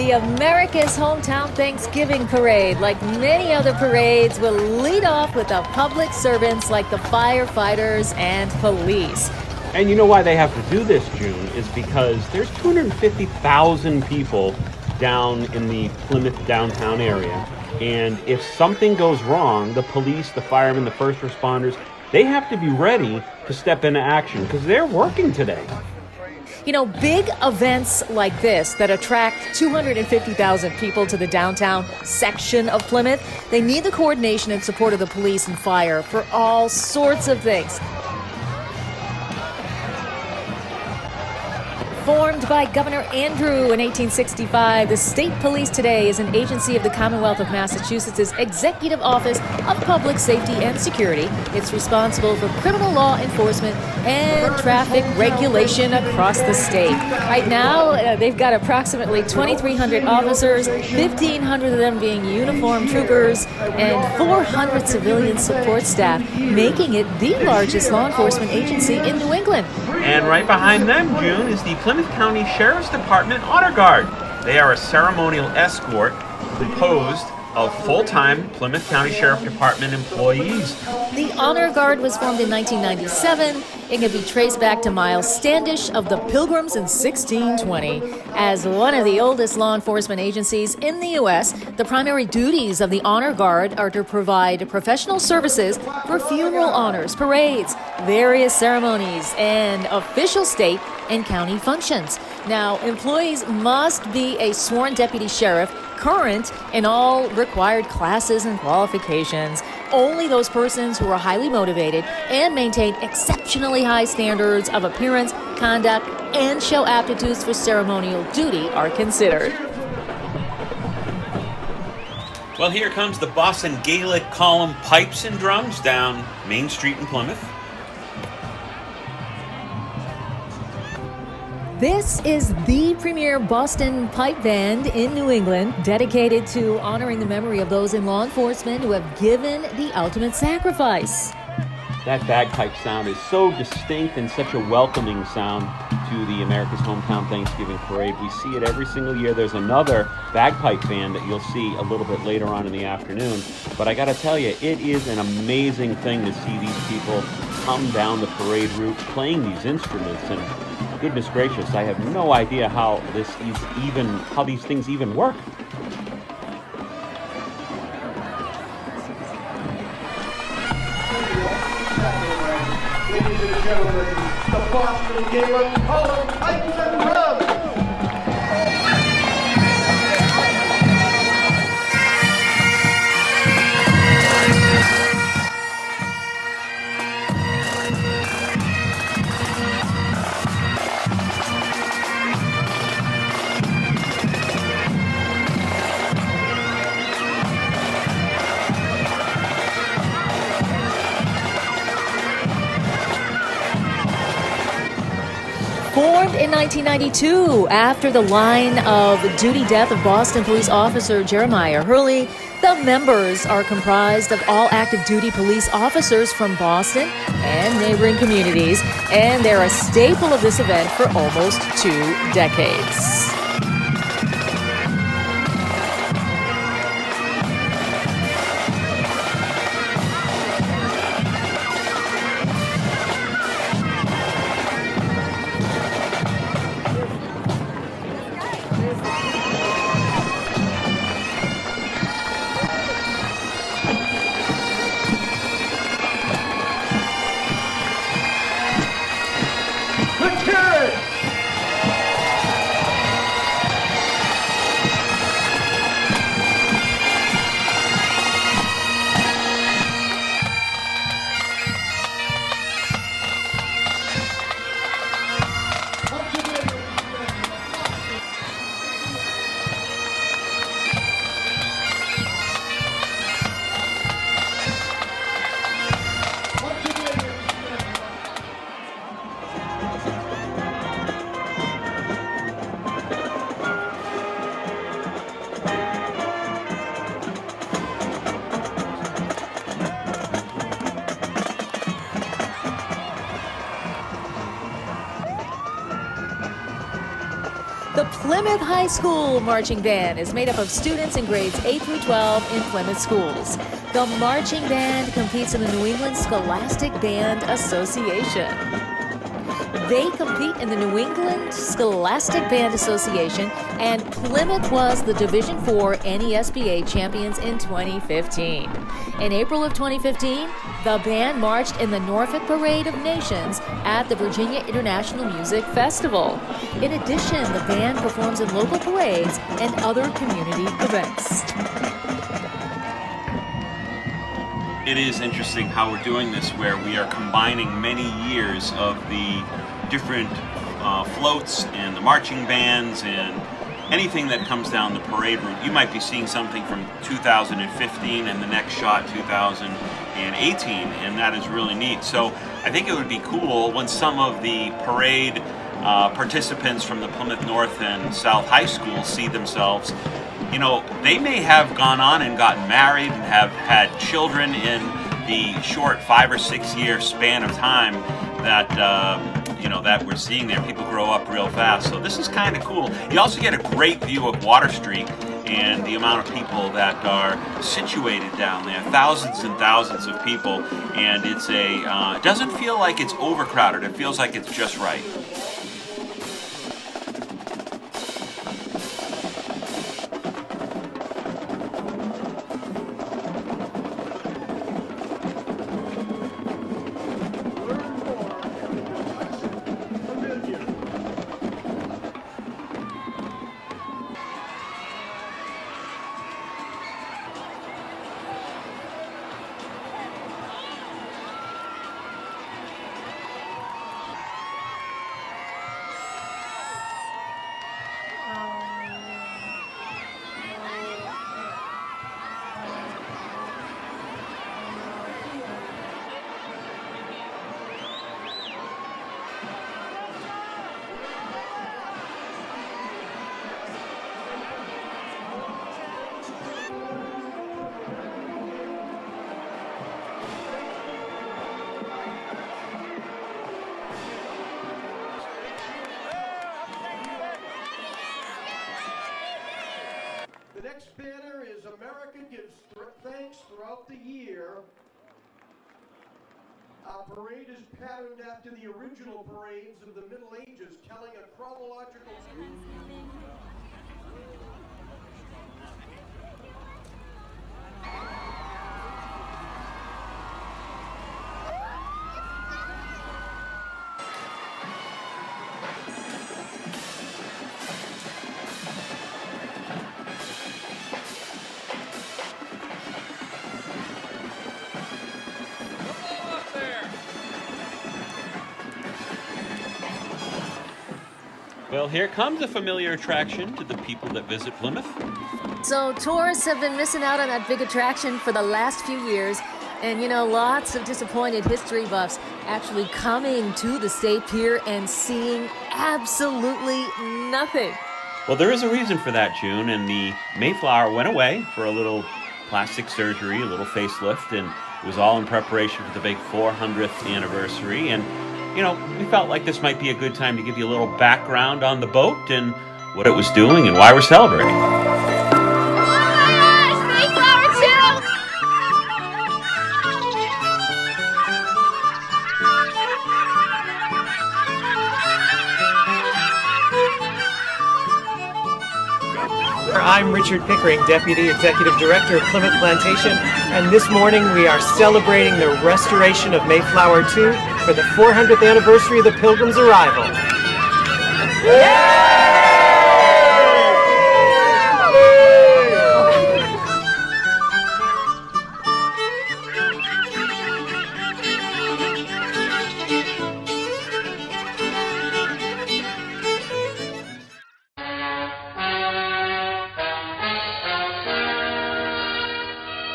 The America's Hometown Thanksgiving Parade, like many other parades, will lead off with the public servants like the firefighters and police. And you know why they have to do this, June, is because there's 250,000 people down in the Plymouth downtown area. And if something goes wrong, the police, the firemen, the first responders, they have to be ready to step into action because they're working today. You know, big events like this that attract 250,000 people to the downtown section of Plymouth, they need the coordination and support of the police and fire for all sorts of things. Formed by Governor Andrew in 1865, the state police today is an agency of the Commonwealth of Massachusetts' Executive Office of Public Safety and Security. It's responsible for criminal law enforcement and traffic regulation across the state. Right now, they've got approximately 2,300 officers, 1,500 of them being uniformed troopers, and 400 civilian support staff, making it the largest law enforcement agency in New England. And right behind them, June, is the Plymouth County Sheriff's Department Honor Guard. They are a ceremonial escort composed of full-time Plymouth County Sheriff Department employees. The Honor Guard was formed in 1997. It can be traced back to Miles Standish of the Pilgrims in 1620. As one of the oldest law enforcement agencies in the U.S., the primary duties of the Honor Guard are to provide professional services for funeral honors, parades, various ceremonies, and official state and county functions. Now, employees must be a sworn deputy sheriff, current in all required classes and qualifications. Only those persons who are highly motivated and maintain exceptionally high standards of appearance, conduct, and show aptitudes for ceremonial duty are considered. Well, here comes the Boston Gaelic Column Pipes and Drums down Main Street in Plymouth. This is the premier Boston pipe band in New England, dedicated to honoring the memory of those in law enforcement who have given the ultimate sacrifice. That bagpipe sound is so distinct and such a welcoming sound to the America's Hometown Thanksgiving Parade. We see it every single year. There's another bagpipe band that you'll see a little bit later on in the afternoon. But I got to tell you, it is an amazing thing to see these people come down the parade route playing these instruments. And goodness gracious, I have no idea how these things even work. Ladies and gentlemen, the Boston Gaelic Column Pipes and Drums. Formed in 1992 after the line of duty death of Boston police officer Jeremiah Hurley, the members are comprised of all active duty police officers from Boston and neighboring communities, and they're a staple of this event for almost 2 decades. Plymouth High School Marching Band is made up of students in grades 8 through 12 in Plymouth schools. The marching band competes in the New England Scholastic Band Association. They compete in the New England Scholastic Band Association, and Plymouth was the Division IV NESBA champions in 2015. In April of 2015, the band marched in the Norfolk Parade of Nations at the Virginia International Music Festival. In addition, the band performs in local parades and other community events. It is interesting how we're doing this, where we are combining many years of the different floats and the marching bands and anything that comes down the parade route. You might be seeing something from 2015 and the next shot 2018, and that is really neat. So I think it would be cool when some of the parade participants from the Plymouth North and South High Schools see themselves, you know, they may have gone on and gotten married and have had children in the short 5 or 6 year span of time that that we're seeing there. People grow up real fast, so this is kind of cool. You also get a great view of Water Street and the amount of people that are situated down there. Thousands and thousands of people, and it's it doesn't feel like it's overcrowded. It feels like it's just right. The next banner is America Gives Thanks Throughout the Year. Our parade is patterned after the original parades of the Middle Ages, telling a chronological... Well, here comes a familiar attraction to the people that visit Plymouth. So tourists have been missing out on that big attraction for the last few years. And, you know, lots of disappointed history buffs actually coming to the State Pier and seeing absolutely nothing. Well, there is a reason for that, June, and the Mayflower went away for a little plastic surgery, a little facelift, and it was all in preparation for the big 400th anniversary. And, you know, we felt like this might be a good time to give you a little background on the boat and what it was doing and why we're celebrating. I'm Richard Pickering, Deputy Executive Director of Plymouth Plantation, and this morning we are celebrating the restoration of Mayflower II for the 400th anniversary of the Pilgrim's arrival.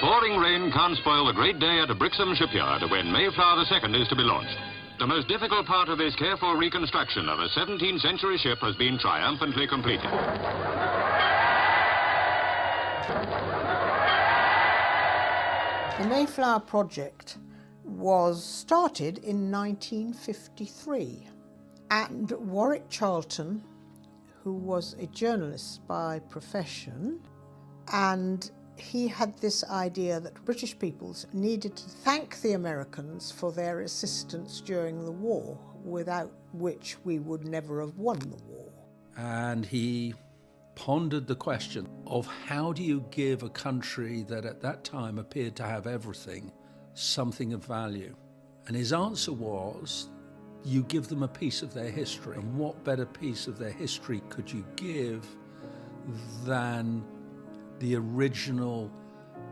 Pouring rain can't spoil the great day at a Brixham shipyard when Mayflower II is to be launched. The most difficult part of this careful reconstruction of a 17th century ship has been triumphantly completed. The Mayflower project was started in 1953, and Warwick Charlton, who was a journalist by profession, and he had this idea that British peoples needed to thank the Americans for their assistance during the war, without which we would never have won the war. And he pondered the question of how do you give a country that at that time appeared to have everything, something of value? And his answer was, you give them a piece of their history. And what better piece of their history could you give than the original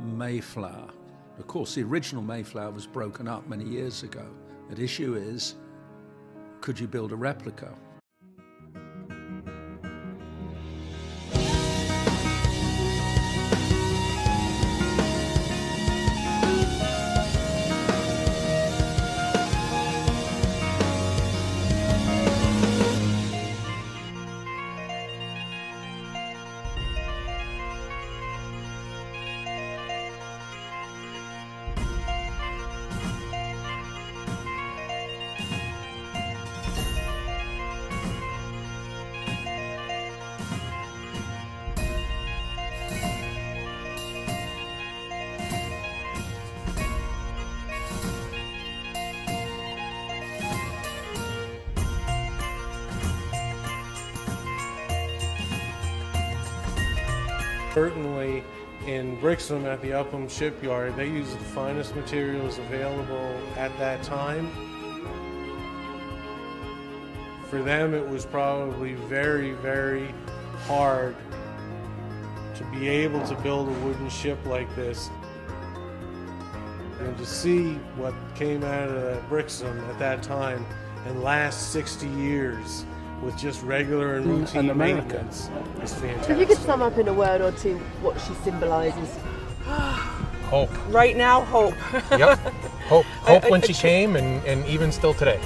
Mayflower? Of course, the original Mayflower was broken up many years ago. The issue is, could you build a replica? Certainly in Brixham at the Upham shipyard, they used the finest materials available at that time. For them, it was probably very, very hard to be able to build a wooden ship like this. And to see what came out of Brixham at that time and last 60 years with just regular and routine maintenance is fantastic. If you could sum up in a word or two what she symbolises. Hope. Right now, hope. Yep. Hope. Hope when she came and even still today.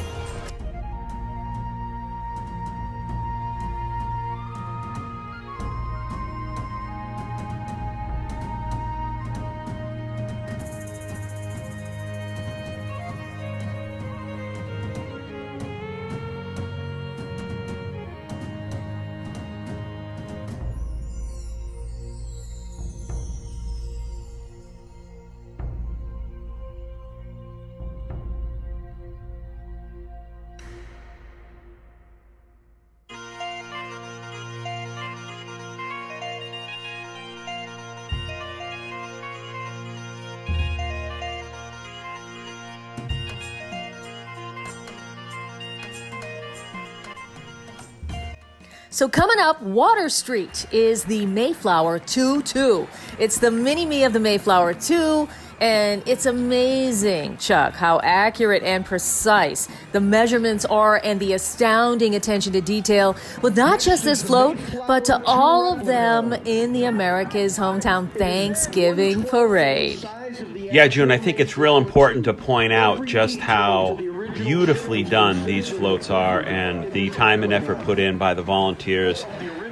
So coming up, Water Street is the Mayflower 2-2. It's the mini-me of the Mayflower 2, and it's amazing, Chuck, how accurate and precise the measurements are and the astounding attention to detail with not just this float, but to all of them in the America's Hometown Thanksgiving Parade. Yeah, June, I think it's real important to point out just how beautifully done these floats are and the time and effort put in by the volunteers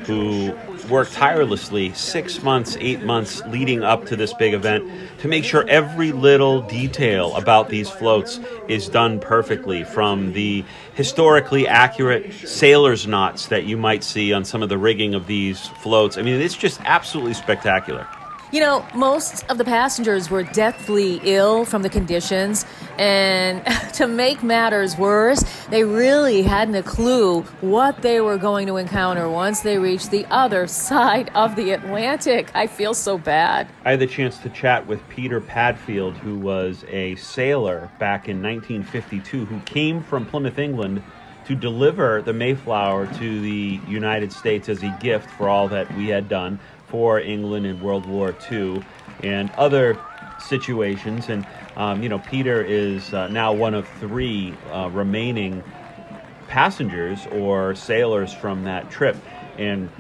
who worked tirelessly 6 months, 8 months leading up to this big event to make sure every little detail about these floats is done perfectly, from the historically accurate sailor's knots that you might see on some of the rigging of these floats. I mean, it's just absolutely spectacular. You know, most of the passengers were deathly ill from the conditions, and to make matters worse, they really hadn't a clue what they were going to encounter once they reached the other side of the Atlantic. I feel so bad. I had the chance to chat with Peter Padfield, who was a sailor back in 1952, who came from Plymouth, England, to deliver the Mayflower to the United States as a gift for all that we had done for England in World War II and other situations. And, Peter is now one of 3 remaining passengers or sailors from that trip. And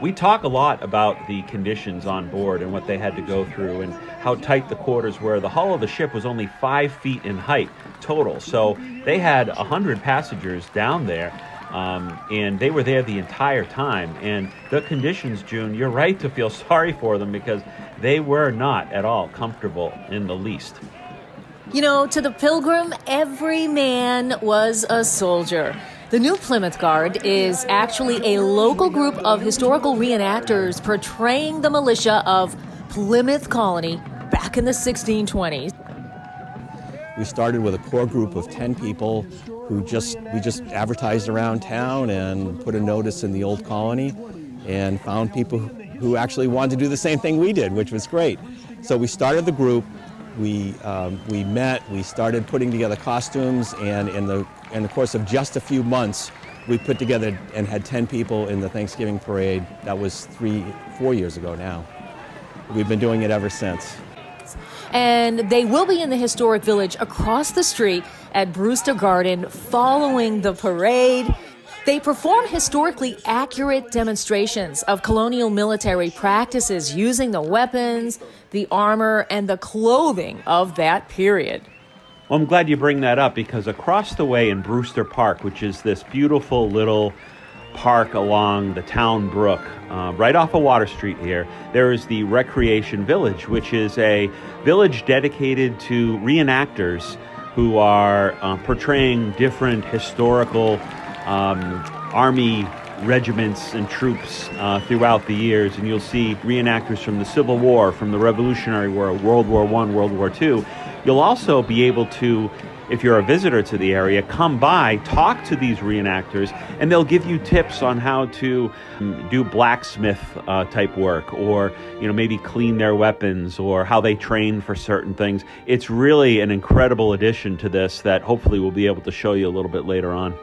we talk a lot about the conditions on board and what they had to go through and how tight the quarters were. The hull of the ship was only 5 feet in height total. So they had 100 passengers down there. And they were there the entire time. And the conditions, June, you're right to feel sorry for them because they were not at all comfortable in the least. You know, to the Pilgrim, every man was a soldier. The new Plymouth Guard is actually a local group of historical reenactors portraying the militia of Plymouth Colony back in the 1620s. We started with a core group of 10 people who we just advertised around town and put a notice in the old colony and found people who actually wanted to do the same thing we did, which was great. So we started the group, we met, we started putting together costumes, and in the course of just a few months, we put together and had 10 people in the Thanksgiving parade. That was 4 years ago now. We've been doing it ever since. And they will be in the historic village across the street at Brewster Garden following the parade. They perform historically accurate demonstrations of colonial military practices using the weapons, the armor, and the clothing of that period. Well, I'm glad you bring that up, because across the way in Brewster Park, which is this beautiful little park along the town brook, right off of Water Street here, there is the Recreation Village, which is a village dedicated to reenactors who are portraying different historical Army regiments and troops throughout the years. And you'll see reenactors from the Civil War, from the Revolutionary War, World War I, World War II. You'll also be able to, if you're a visitor to the area, come by, talk to these reenactors, and they'll give you tips on how to do blacksmith type work, or maybe clean their weapons, or how they train for certain things. It's really an incredible addition to this that hopefully we'll be able to show you a little bit later on.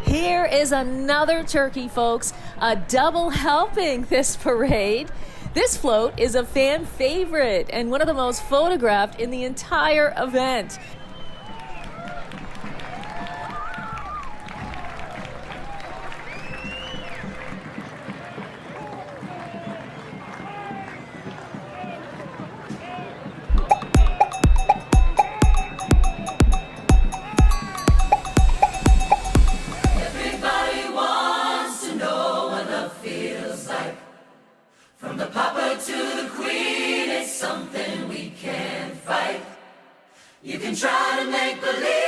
Here is another turkey, folks, a double helping this parade. This float is a fan favorite and one of the most photographed in the entire event. Everybody wants to know what love feels like. From the papa to the queen, it's something we can't fight. You can try to make believe.